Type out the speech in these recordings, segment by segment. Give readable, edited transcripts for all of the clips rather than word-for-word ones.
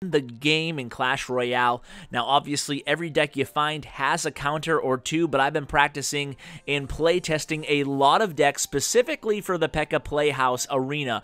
the game in Clash Royale. Now, obviously, every deck you find has a counter or two, but I've been practicing and play testing a lot of decks specifically for the Pekka Playhouse Arena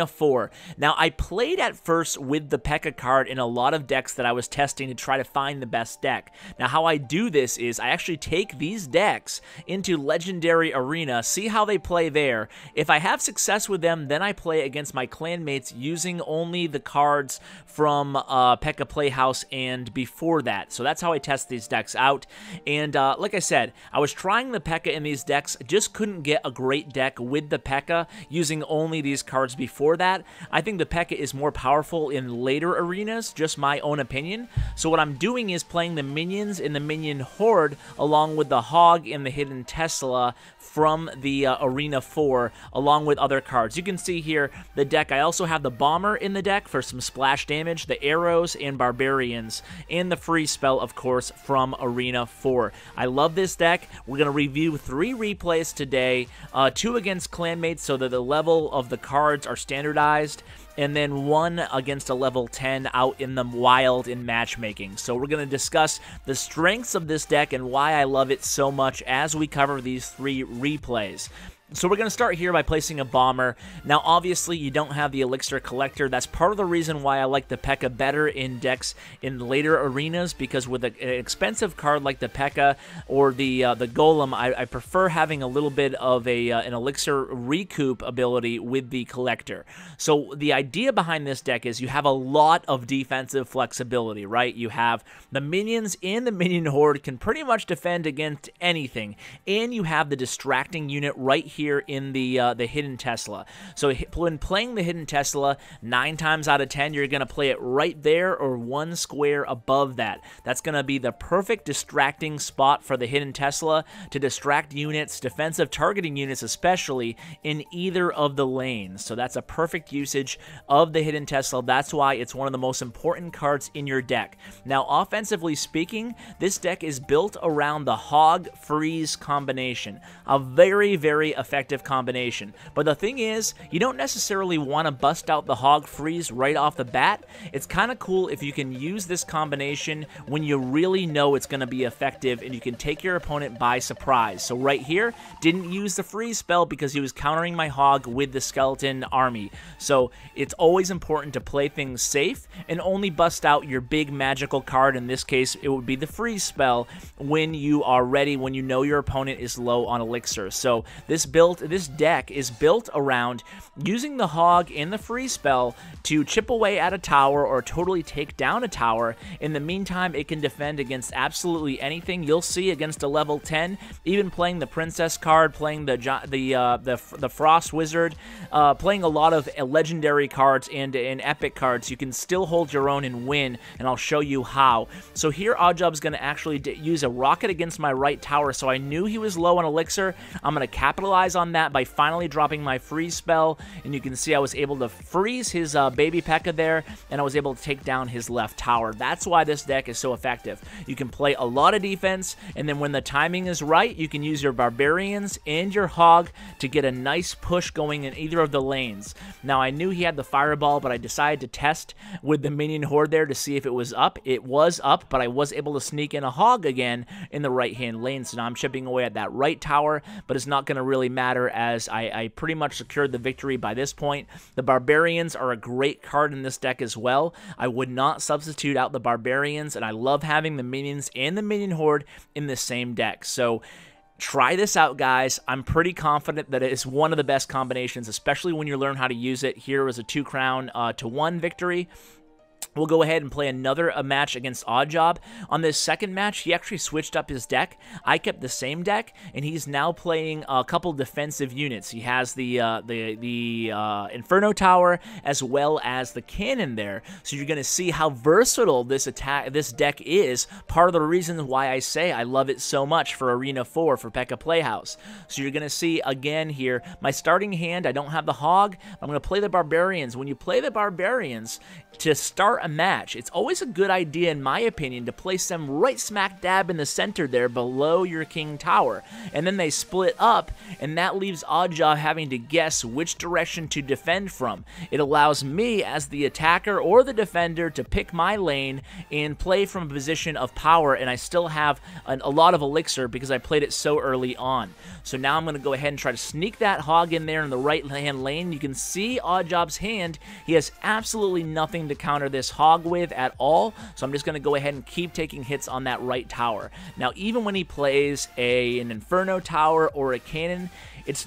4. Now, I played at first with the Pekka card in a lot of decks that I was testing to try to find the best deck. Now, how I do this is I actually take these decks into Legendary Arena, see how they play there. If I have success with them, then I play against my clanmates using only the cards from Pekka Playhouse and before that. So that's how I test these decks out. And like I said, I was trying the Pekka in these decks, just couldn't get a great deck with the Pekka using only these cards before that. I think the Pekka is more powerful in later arenas, just my own opinion. So what I'm doing is playing the minions in the minion horde along with the Hog and the hidden Tesla from the Arena 4 along with other cards. You can see here the deck. I also have the Bomber in the deck for some splash damage, the Arrows and Barbarians, and the free spell, of course, from Arena 4. I love this deck. We're going to review 3 replays today, 2 against clanmates so that the level of the cards are standardized, and then 1 against a level 10 out in the wild in matchmaking. So we're going to discuss the strengths of this deck and why I love it so much as we cover these 3 replays. So we're going to start here by placing a Bomber. Now, obviously, you don't have the Elixir Collector. That's part of the reason why I like the Pekka better in decks in later arenas, because with an expensive card like the Pekka or the Golem, I prefer having a little bit of an Elixir recoup ability with the Collector. So the idea behind this deck is you have a lot of defensive flexibility, right? You have the minions and the minion horde can pretty much defend against anything, and you have the distracting unit right here in the hidden Tesla. So when playing the hidden Tesla, 9 times out of 10, you're going to play it right there or 1 square above that. That's going to be the perfect distracting spot for the hidden Tesla to distract units, defensive targeting units especially, in either of the lanes. So that's a perfect usage of the hidden Tesla. That's why it's one of the most important cards in your deck. Now, offensively speaking, this deck is built around the Hog Freeze combination. A very, very effective combination. But the thing is, you don't necessarily want to bust out the Hog Freeze right off the bat. It's kind of cool if you can use this combination when you really know it's going to be effective and you can take your opponent by surprise. So right here, didn't use the freeze spell because he was countering my Hog with the skeleton army. So it's always important to play things safe and only bust out your big magical card. In this case, it would be the freeze spell when you are ready, when you know your opponent is low on elixir. So this deck is built around using the Hog and the free spell to chip away at a tower or totally take down a tower. In the meantime, it can defend against absolutely anything. You'll see against a level 10, even playing the Princess card, playing the Frost Wizard, playing a lot of legendary cards and epic cards, you can still hold your own and win, and I'll show you how. So here, Oddjob's going to actually use a rocket against my right tower, so I knew he was low on elixir. I'm going to capitalize on that by finally dropping my freeze spell, and you can see I was able to freeze his baby Pekka there, and I was able to take down his left tower. That's why this deck is so effective. You can play a lot of defense, and then when the timing is right, you can use your Barbarians and your Hog to get a nice push going in either of the lanes. Now, I knew he had the Fireball, but I decided to test with the Minion Horde there to see if it was up. It was up, but I was able to sneak in a Hog again in the right-hand lane, so now I'm chipping away at that right tower, but it's not going to really matter as I pretty much secured the victory by this point. The Barbarians are a great card in this deck as well. I would not substitute out the Barbarians, and I love having the minions and the Minion Horde in the same deck. So try this out, guys. I'm pretty confident that it is one of the best combinations, especially when you learn how to use it. Here was a 2-crown to 1 victory. We'll go ahead and play another match against Oddjob. On this second match, he actually switched up his deck. I kept the same deck, and he's now playing a couple defensive units. He has the Inferno Tower as well as the cannon there. So you're going to see how versatile this deck is. Part of the reason why I say I love it so much for Arena 4 for Pekka Playhouse. So you're going to see again here, my starting hand, I don't have the Hog. I'm going to play the Barbarians. When you play the Barbarians, to start a match, it's always a good idea, in my opinion, to place them right smack dab in the center there below your king tower. And then they split up, and that leaves Oddjob having to guess which direction to defend from. It allows me, as the attacker or the defender, to pick my lane and play from a position of power, and I still have a lot of elixir because I played it so early on. So now I'm going to go ahead and try to sneak that hog in there in the right-hand lane. You can see Oddjob's hand. He has absolutely nothing to counter this hog with at all, so I'm just going to go ahead and keep taking hits on that right tower. Now, even when he plays an Inferno tower or a cannon, it's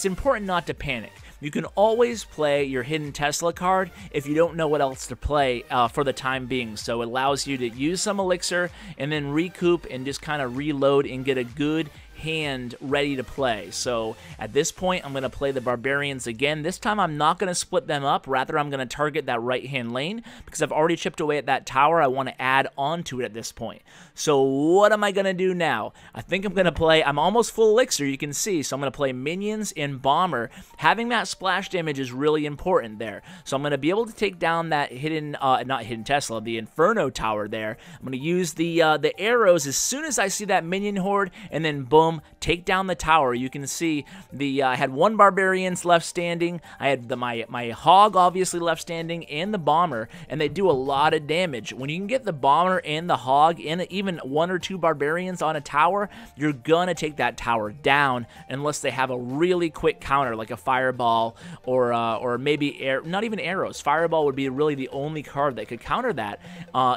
important not to panic. You can always play your hidden Tesla card if you don't know what else to play for the time being. So it allows you to use some elixir and then recoup and just kind of reload and get a good hand ready to play. So at this point, I'm going to play the Barbarians again. This time, I'm not going to split them up. Rather, I'm going to target that right-hand lane because I've already chipped away at that tower. I want to add onto it at this point. So what am I going to do now? I think I'm going to play, I'm almost full elixir, you can see, so I'm going to play minions and bomber. Having that splash damage is really important there. So I'm going to be able to take down that not hidden Tesla, the Inferno tower there. I'm going to use the arrows as soon as I see that minion horde, and then boom, take down the tower. You can see I had one Barbarians left standing. I had my Hog obviously left standing and the Bomber, and they do a lot of damage. When you can get the Bomber and the Hog and even one or two Barbarians on a tower, you're gonna take that tower down unless they have a really quick counter like a Fireball or maybe not even arrows. Fireball would be really the only card that could counter that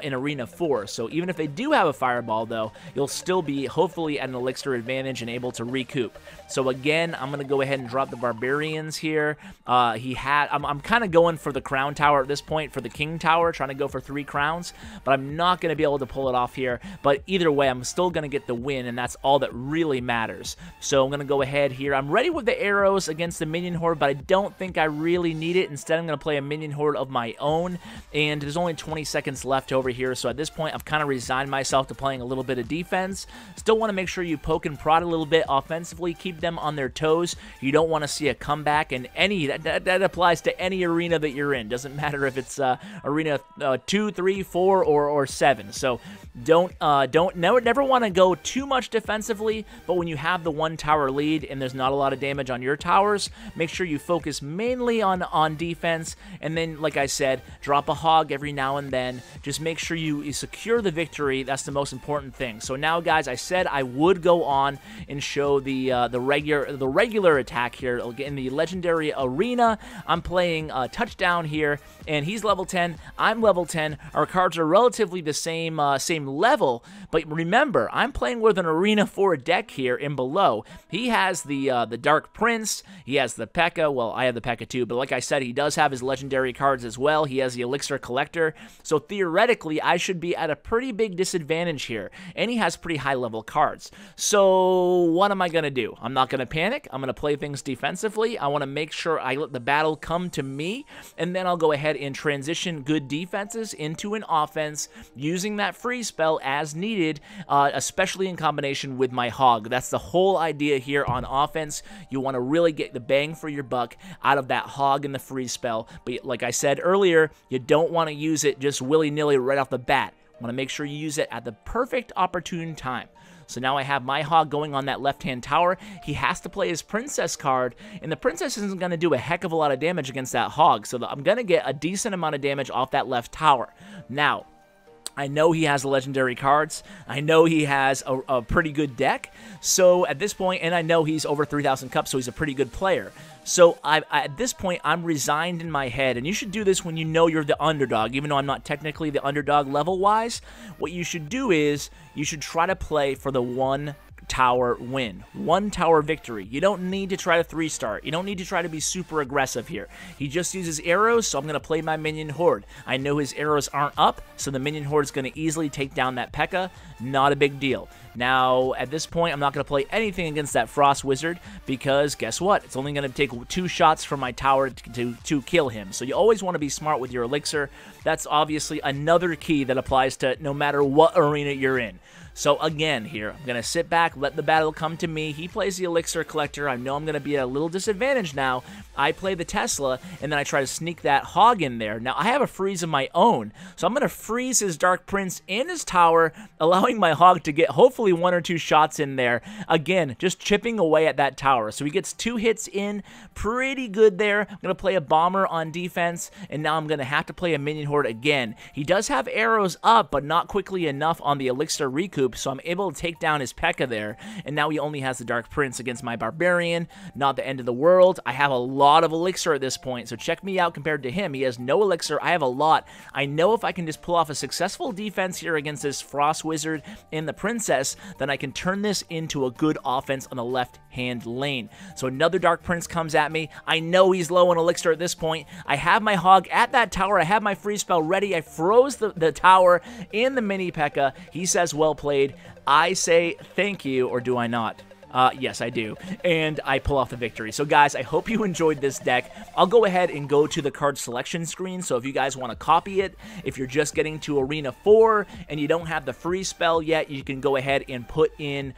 in Arena 4. So even if they do have a Fireball though, you'll still be hopefully at an elixir advantage and able to recoup. So again, I'm going to go ahead and drop the Barbarians here. I'm kind of going for the Crown Tower at this point, for the King Tower, trying to go for 3 crowns, but I'm not going to be able to pull it off here. But either way, I'm still going to get the win, and that's all that really matters. So I'm going to go ahead here. I'm ready with the arrows against the Minion Horde, but I don't think I really need it. Instead, I'm going to play a Minion Horde of my own, and there's only 20 seconds left over here. So at this point, I've kind of resigned myself to playing a little bit of defense. Still want to make sure you poke and prod a little bit offensively, keep them on their toes. You don't want to see a comeback, and that applies to any arena that you're in. Doesn't matter if it's arena 2, 3, 4, or 7. So never want to go too much defensively, but when you have the 1 tower lead and there's not a lot of damage on your towers, make sure you focus mainly on defense, and then, like I said, drop a hog every now and then. Just make sure you secure the victory. That's the most important thing. So now, guys, I said I would go on and show the regular attack here in the legendary arena. I'm playing Touchdown here, and he's level 10. I'm level 10. Our cards are relatively the same level, but remember, I'm playing with an Arena 4 deck here and below. He has the Dark Prince. He has the P.E.K.K.A. Well, I have the P.E.K.K.A. too, but like I said, he does have his legendary cards as well. He has the Elixir Collector, so theoretically, I should be at a pretty big disadvantage here, and he has pretty high level cards. So what am I going to do? I'm not going to panic. I'm going to play things defensively. I want to make sure I let the battle come to me, and then I'll go ahead and transition good defenses into an offense using that freeze spell as needed, especially in combination with my Hog. That's the whole idea here on offense. You want to really get the bang for your buck out of that Hog and the freeze spell, but like I said earlier, you don't want to use it just willy-nilly right off the bat. You want to make sure you use it at the perfect opportune time. So now I have my Hog going on that left-hand tower. He has to play his Princess card, and the Princess isn't going to do a heck of a lot of damage against that Hog, so I'm going to get a decent amount of damage off that left tower. Now, I know he has the legendary cards. I know he has a pretty good deck. So at this point, and I know he's over 3,000 cups, so he's a pretty good player. So at this point, I'm resigned in my head, and you should do this when you know you're the underdog, even though I'm not technically the underdog level-wise. What you should do is you should try to play for the 1 tower win, 1 tower victory. You don't need to try to 3-star. You don't need to try to be super aggressive here. He just uses arrows, so I'm going to play my Minion Horde. I know his arrows aren't up, so the Minion Horde is going to easily take down that P.E.K.K.A. Not a big deal. Now, at this point, I'm not going to play anything against that Frost Wizard because guess what? It's only going to take 2 shots from my tower to kill him. So you always want to be smart with your elixir. That's obviously another key that applies to no matter what arena you're in. So again here, I'm going to sit back, let the battle come to me. He plays the Elixir Collector. I know I'm going to be at a little disadvantage now. I play the Tesla, and then I try to sneak that Hog in there. Now, I have a freeze of my own, so I'm going to freeze his Dark Prince and his tower, allowing my Hog to get hopefully 1 or 2 shots in there. Again, just chipping away at that tower. So he gets 2 hits in, pretty good there. I'm going to play a Bomber on defense, and now I'm going to have to play a Minion Horde again. He does have arrows up, but not quickly enough on the Elixir Recoup, so I'm able to take down his P.E.K.K.A there, and now he only has the Dark Prince against my Barbarian. Not the end of the world. I have a lot of Elixir at this point, so check me out compared to him. He has no Elixir. I have a lot. I know if I can just pull off a successful defense here against this Frost Wizard and the Princess, then I can turn this into a good offense on the left-hand lane. So another Dark Prince comes at me. I know he's low on Elixir at this point. I have my Hog at that tower. I have my freeze spell ready. I froze the tower and the mini P.E.K.K.A. He says, well played. I say thank you, or do I not? Yes, I do. And I pull off the victory. So guys, I hope you enjoyed this deck. I'll go ahead and go to the card selection screen. So if you guys want to copy it, if you're just getting to Arena 4 and you don't have the free spell yet, you can go ahead and put in